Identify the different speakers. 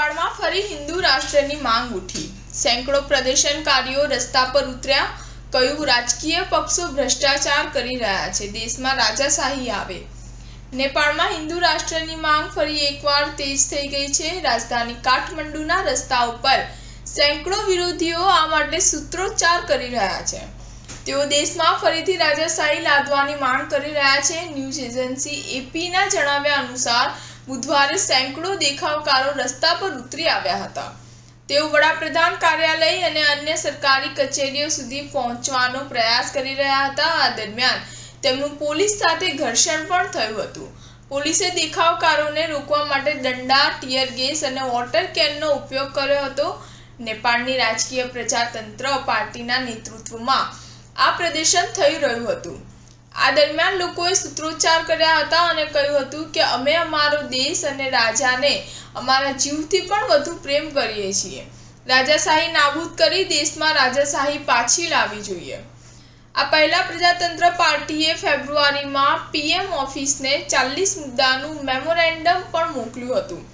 Speaker 1: नेपाळમાં ફરી હિન્દુ રાષ્ટ્રની માંગ ઉઠી। સેંકડો પ્રદર્શનકારીઓ રસ્તા પર ઉતર્યા। કયું રાજકીય પક્ષો ભ્રષ્ટાચાર કરી રહ્યા છે, દેશમાં રાજાશાહી આવે। नेपाळમાં હિન્દુ રાષ્ટ્રની માંગ ફરી એકવાર તેજ થઈ ગઈ છે। રાજધાની કાઠમંડુના રસ્તાઓ પર સેંકડો વિરોધીઓ આ માટે સૂત્રોચ્ચાર કરી રહ્યા છે। તેઓ દેશમાં ફરીથી રાજાશાહી લાદવાની માંગ કરી રહ્યા છે। ન્યૂઝ એજન્સી એપીના જણાવ્યા અનુસાર બુધવારે સેંકડો દેખાવકારો રસ્તા પર ઉતરી આવ્યા હતા। તેઓ વડાપ્રધાન કાર્યાલય અને અન્ય સરકારી કચેરીઓ સુધી પહોંચવાનો પ્રયાસ કરી રહ્યા હતા। આ દરમિયાન તેમનું પોલીસ સાથે ઘર્ષણ પણ થયું હતું। પોલીસે દેખાવકારોને રોકવા માટે દંડા, ટીયર ગેસ અને વોટર કેનનો ઉપયોગ કર્યો હતો। નેપાળની રાજકીય પ્રજાતંત્ર પાર્ટીના નેતૃત્વમાં આ પ્રદર્શન થઈ રહ્યું હતું। આ દરમિયાન લોકોએ સૂત્રોચ્ચાર કર્યા હતા અને કહ્યું હતું કે અમે અમારો દેશ અને રાજાને અમારા જીવથી પણ વધુ પ્રેમ કરીએ છીએ। રાજાશાહી નાબૂદ કરી દેશમાં રાજાશાહી પાછી લાવવી જોઈએ। આ પહેલા પ્રજાતંત્ર પાર્ટીએ ફેબ્રુઆરીમાં પીએમ ઓફિસને 40 મુદ્દાનું મેમોરેન્ડમ પણ મોકલ્યું હતું।